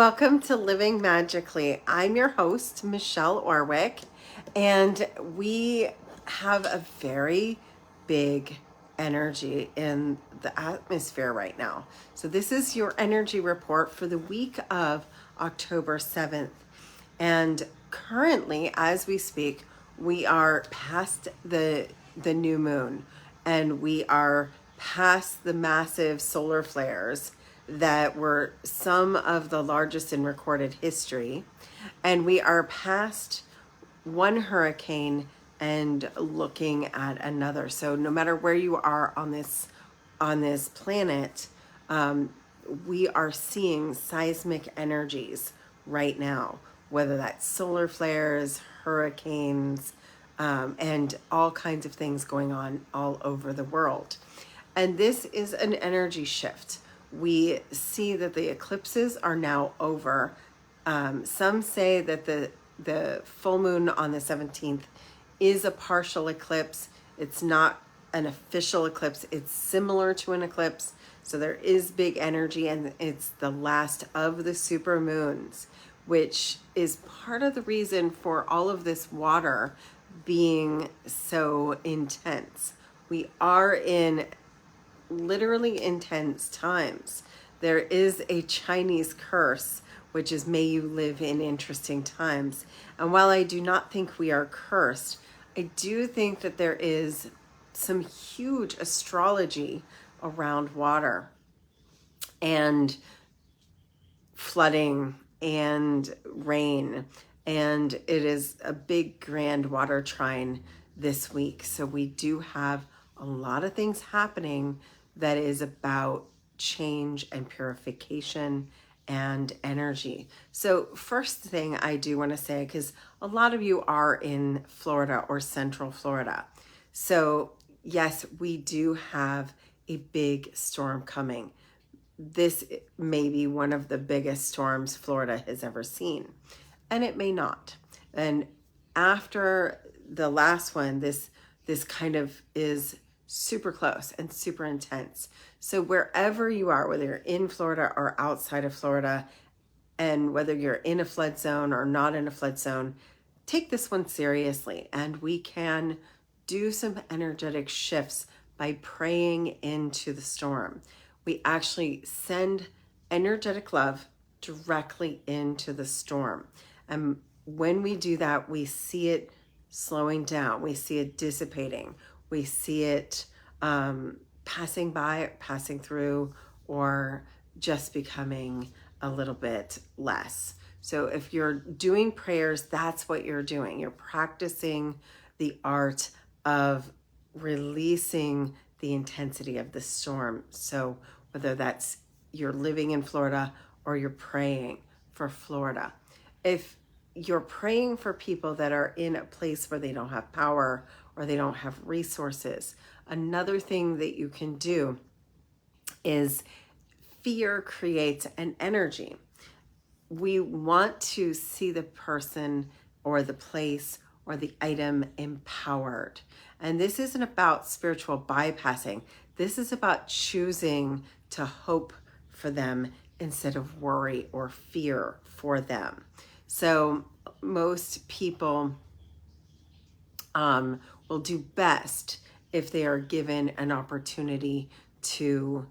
Welcome to Living Magically. I'm your host, Michelle Orwick, and we have a very big energy in the atmosphere right now. So this is your energy report for the week of October 7th. And currently, as we speak, we are past the new moon, and we are past the massive solar flares that were some of the largest in recorded history. And we are past one hurricane and looking at another. So no matter where you are on this planet, we are seeing seismic energies right now, whether that's solar flares, hurricanes, and all kinds of things going on all over the world. And this is an energy shift. We see that the eclipses are now over. Some say that the full moon on the 17th is a partial eclipse. It's not an official eclipse. It's similar to an eclipse. So there is big energy, and it's the last of the super moons, which is part of the reason for all of this water being so intense. We are in literally intense times. There is a Chinese curse, which is may you live in interesting times. And while I do not think we are cursed, I do think that there is some huge astrology around water and flooding and rain. And it is a big grand water trine this week. So we do have a lot of things happening that is about change and purification and energy. So first thing I do want to say, because a lot of you are in Florida or Central Florida. So yes, we do have a big storm coming. This may be one of the biggest storms Florida has ever seen, and it may not. And after the last one, this kind of is super close and super intense. So wherever you are, whether you're in Florida or outside of Florida, and whether you're in a flood zone or not in a flood zone, take this one seriously. And we can do some energetic shifts by praying into the storm. We actually send energetic love directly into the storm. And when we do that, we see it slowing down. We see it dissipating. We see it passing by, passing through, or just becoming a little bit less. So if you're doing prayers, that's what you're doing. You're practicing the art of releasing the intensity of the storm. So whether that's you're living in Florida or you're praying for Florida. If you're praying for people that are in a place where they don't have power or they don't have resources, another thing that you can do is fear creates an energy. We want to see the person or the place or the item empowered. And this isn't about spiritual bypassing. This is about choosing to hope for them instead of worry or fear for them. So most people will do best if they are given an opportunity to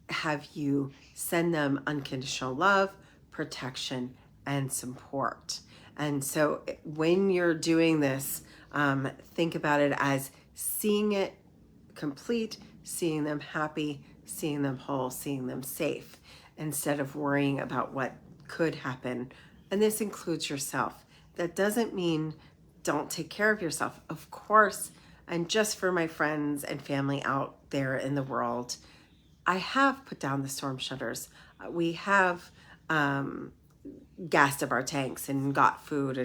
have you send them unconditional love, protection, and support. And so when you're doing this, think about it as seeing it complete, seeing them happy, seeing them whole, seeing them safe, instead of worrying about what could happen. And this includes yourself. That doesn't mean don't take care of yourself. Of course, and just for my friends and family out there in the world, I have put down the storm shutters. We have gassed up our tanks and got food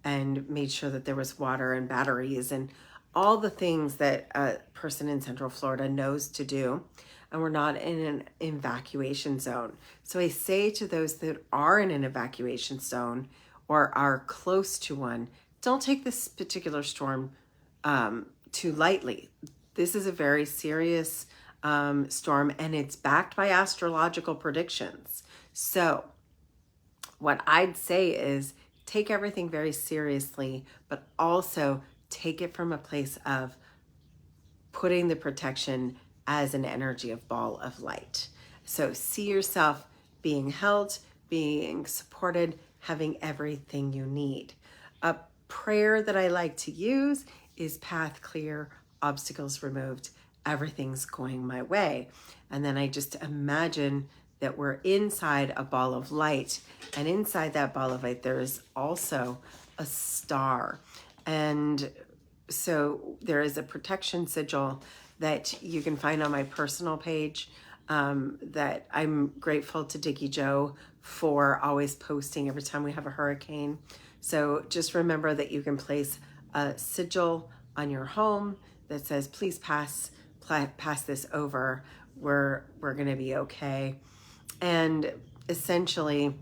and made sure that there was water and batteries and all the things that a person in Central Florida knows to do. And we're not in an evacuation zone. So I say to those that are in an evacuation zone or are close to one, don't take this particular storm too lightly. This is a very serious storm, and it's backed by astrological predictions. So what I'd say is take everything very seriously, but also take it from a place of putting the protection as an energy of ball of light. So see yourself being held, being supported, having everything you need. A prayer that I like to use is path clear, obstacles removed, everything's going my way. And then I just imagine that we're inside a ball of light, and inside that ball of light there is also a star. And so there is a protection sigil that you can find on my personal page, that I'm grateful to Diggy Joe for always posting every time we have a hurricane. So just remember that you can place a sigil on your home that says, please pass this over. We're going to be okay. And essentially,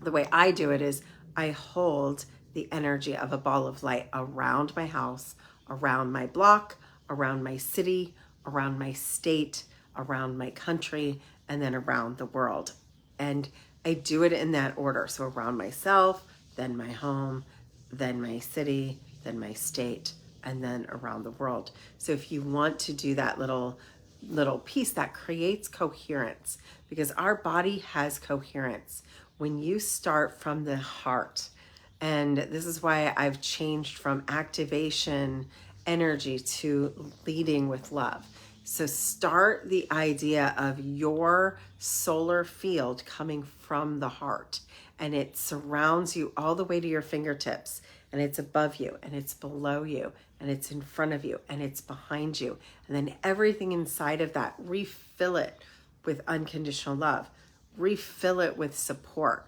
the way I do it is I hold the energy of a ball of light around my house, around my block, around my city, around my state, around my country, and then around the world. And I do it in that order. So around myself, then my home, then my city, then my state, and then around the world. So if you want to do that little piece, that creates coherence, because our body has coherence when you start from the heart. And this is why I've changed from activation energy to leading with love. So start the idea of your solar field coming from the heart, and it surrounds you all the way to your fingertips, and it's above you, and it's below you, and it's in front of you, and it's behind you. And then everything inside of that, refill it with unconditional love, refill it with support.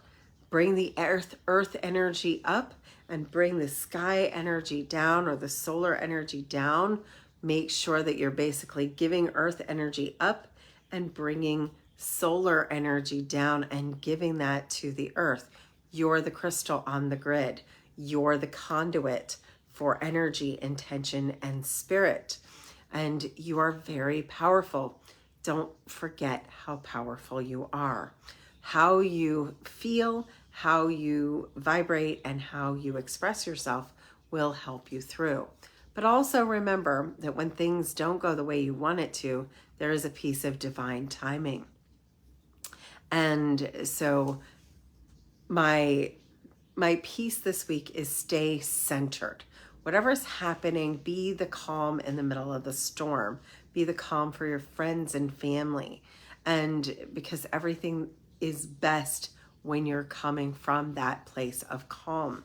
Bring the earth energy up and bring the sky energy down, or the solar energy down. Make sure that you're basically giving earth energy up and bringing solar energy down and giving that to the earth. You're the crystal on the grid. You're the conduit for energy, intention, and spirit. And you are very powerful. Don't forget how powerful you are. How you feel, how you vibrate, and how you express yourself will help you through. But also remember that when things don't go the way you want it to, there is a piece of divine timing. And so my piece this week is stay centered. Whatever's happening, be the calm in the middle of the storm. Be the calm for your friends and family. And because everything is best when you're coming from that place of calm.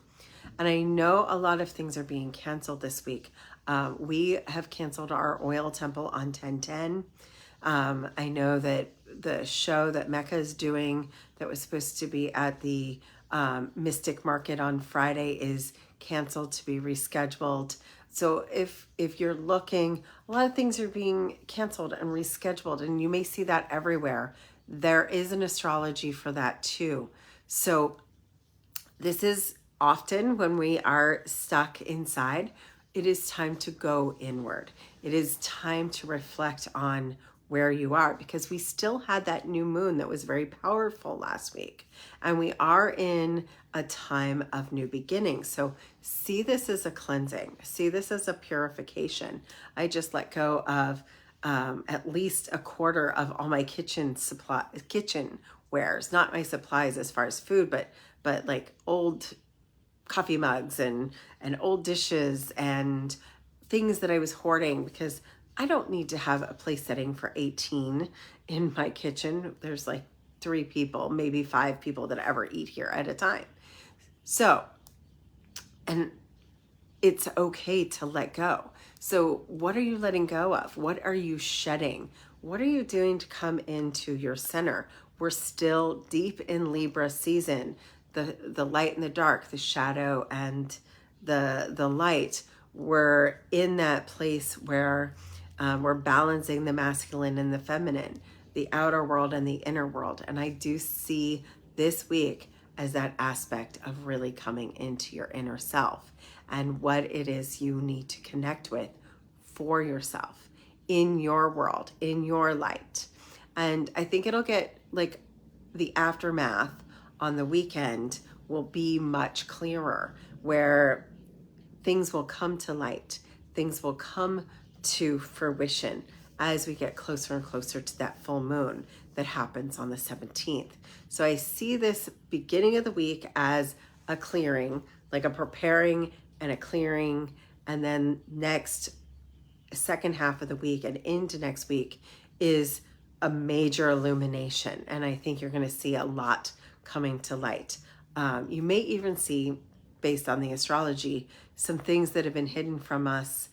And I know a lot of things are being canceled this week. We have canceled our oil temple on 10/10. I know that the show that Mecca is doing that was supposed to be at the Mystic Market on Friday is canceled to be rescheduled. So if you're looking, a lot of things are being canceled and rescheduled, and you may see that everywhere. There is an astrology for that too. So this is often when we are stuck inside, it is time to go inward. It is time to reflect on where you are, because we still had that new moon that was very powerful last week. And we are in a time of new beginnings. So see this as a cleansing. See this as a purification. I just let go of at least a quarter of all my kitchen wares, not my supplies as far as food, but like old coffee mugs and old dishes and things that I was hoarding, because I don't need to have a place setting for 18 in my kitchen. There's like 3 people, maybe 5 people that ever eat here at a time. So, and it's okay to let go. So what are you letting go of? What are you shedding? What are you doing to come into your center? We're still deep in Libra season. The light and the dark, the shadow and the light. We're in that place where we're balancing the masculine and the feminine, the outer world and the inner world. And I do see this week as that aspect of really coming into your inner self and what it is you need to connect with for yourself in your world, in your light. And I think it'll get like the aftermath on the weekend will be much clearer, where things will come to light, things will come to fruition as we get closer and closer to that full moon that happens on the 17th. So I see this beginning of the week as a clearing, like a preparing and a clearing, and then next second half of the week and into next week is a major illumination. And I think you're going to see a lot coming to light. You may even see, based on the astrology, some things that have been hidden from us.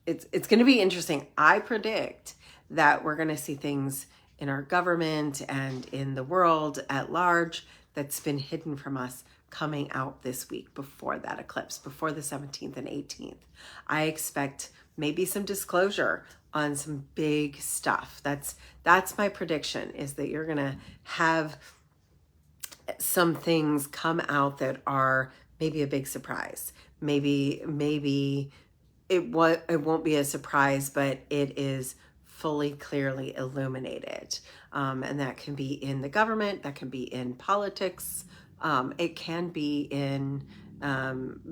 It's going to be interesting. I predict that we're going to see things in our government and in the world at large that's been hidden from us coming out this week before that eclipse, before the 17th and 18th. I expect maybe some disclosure on some big stuff. That's my prediction, is that you're going to have some things come out that are maybe a big surprise. Maybe it won't be a surprise, but it is fully, clearly illuminated. And that can be in the government, that can be in politics, it can be in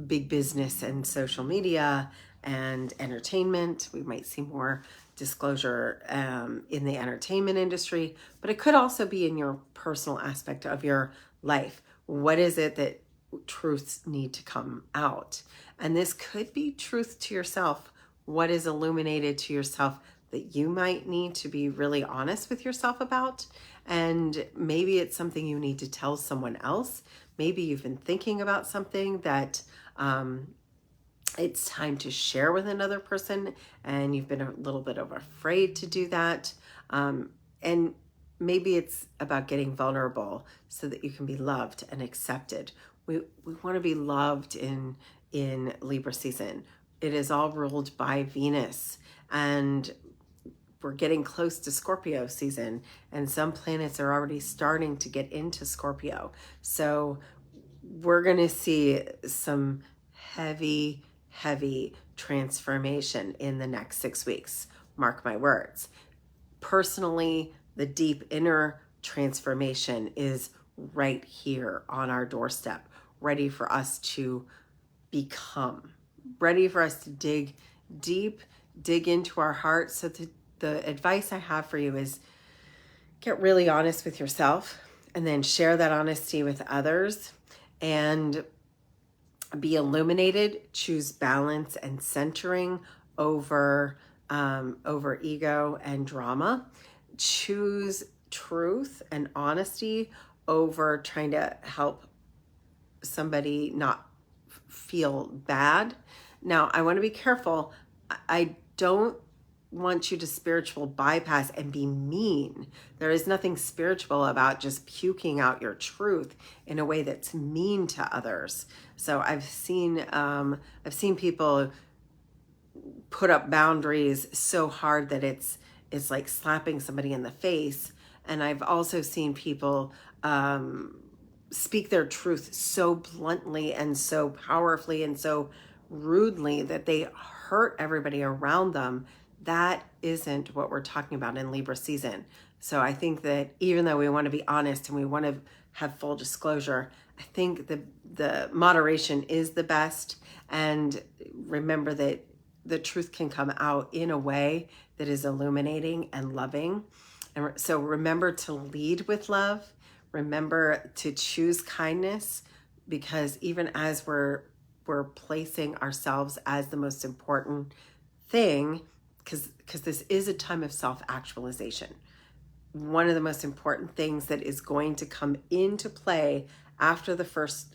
big business and social media and entertainment. We might see more disclosure in the entertainment industry, but it could also be in your personal aspect of your life. What is it that truths need to come out? And this could be truth to yourself. What is illuminated to yourself that you might need to be really honest with yourself about? And maybe it's something you need to tell someone else. Maybe you've been thinking about something that it's time to share with another person, and you've been a little bit afraid to do that. And maybe it's about getting vulnerable so that you can be loved and accepted. We want to be loved in Libra season. It is all ruled by Venus, and we're getting close to Scorpio season, and some planets are already starting to get into Scorpio. So we're going to see some heavy transformation in the next 6 weeks. Mark my words. Personally, the deep inner transformation is right here on our doorstep, ready for us to become, ready for us to dig deep, dig into our heart. So the advice I have for you is get really honest with yourself, and then share that honesty with others, and be illuminated. Choose balance and centering over ego and drama. Choose truth and honesty over trying to help somebody not feel bad. Now, I want to be careful. I don't want you to spiritual bypass and be mean. There is nothing spiritual about just puking out your truth in a way that's mean to others. So I've seen people put up boundaries so hard that it's like slapping somebody in the face. And I've also seen people speak their truth so bluntly and so powerfully and so rudely that they hurt everybody around them. That isn't what we're talking about in Libra season. So I think that even though we want to be honest and we want to have full disclosure, I think the moderation is the best. And remember that the truth can come out in a way that is illuminating and loving. And so remember to lead with love. Remember to choose kindness, because even as we're placing ourselves as the most important thing, because this is a time of self-actualization. One of the most important things that is going to come into play after the 1st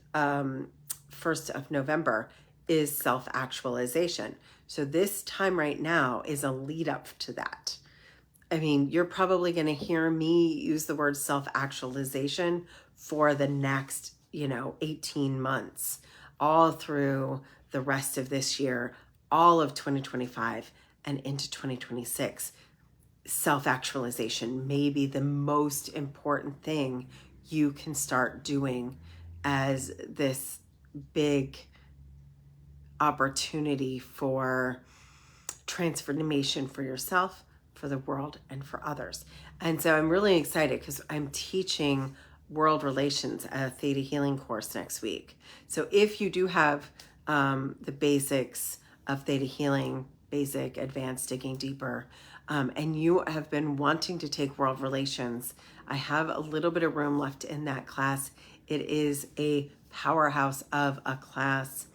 of November is self-actualization. So this time right now is a lead up to that. I mean, you're probably going to hear me use the word self-actualization for the next, 18 months, all through the rest of this year, all of 2025 and into 2026. Self-actualization may be the most important thing you can start doing as this big opportunity for transformation for yourself, for the world, and for others. And so I'm really excited because I'm teaching World Relations, a Theta Healing course next week. So if you do have the basics of Theta Healing, basic, advanced, digging deeper, and you have been wanting to take World Relations, I have a little bit of room left in that class. It is a powerhouse of a class.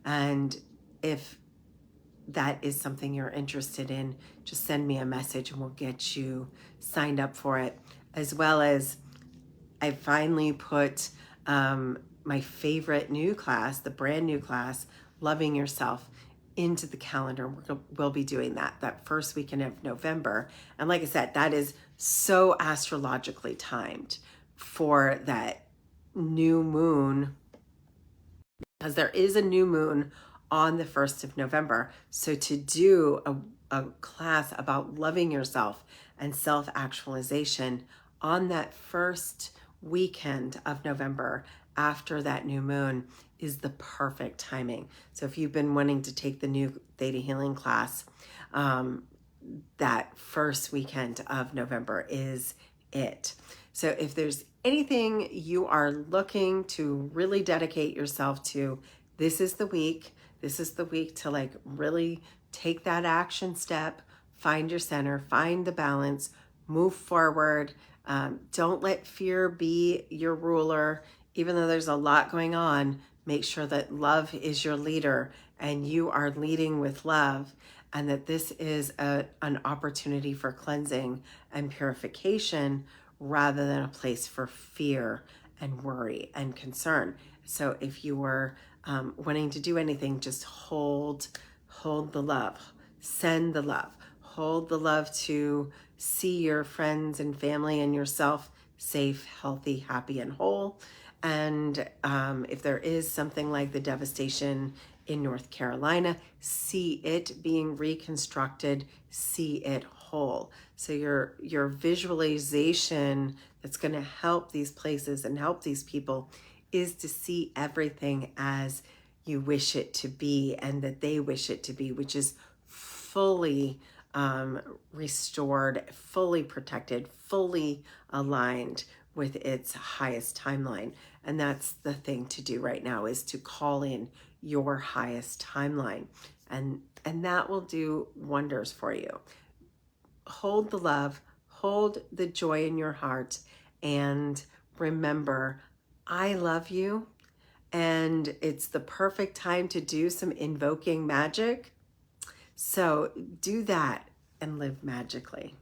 And if that is something you're interested in, just send me a message and we'll get you signed up for it. As well as I finally put my favorite new class, the brand new class, Loving Yourself, into the calendar. We'll be doing that first weekend of November. And like I said, that is so astrologically timed for that new moon, because there is a new moon on the 1st of November. So to do a class about loving yourself and self-actualization on that first weekend of November after that new moon is the perfect timing. So if you've been wanting to take the new Theta Healing class, that first weekend of November is it. So if there's anything you are looking to really dedicate yourself to, this is the week. This is the week to like really take that action step, find your center, find the balance, move forward. Don't let fear be your ruler. Even though there's a lot going on, make sure that love is your leader and you are leading with love, and that this is an opportunity for cleansing and purification rather than a place for fear and worry and concern. So if you were wanting to do anything, just hold the love, send the love, hold the love to see your friends and family and yourself safe, healthy, happy, and whole. And if there is something like the devastation in North Carolina, see it being reconstructed, see it whole. So your visualization that's going to help these places and help these people is to see everything as you wish it to be and that they wish it to be, which is fully restored, fully protected, fully aligned with its highest timeline. And that's the thing to do right now, is to call in your highest timeline. And that will do wonders for you. Hold the love, hold the joy in your heart, and remember, I love you. And it's the perfect time to do some invoking magic. So do that and live magically.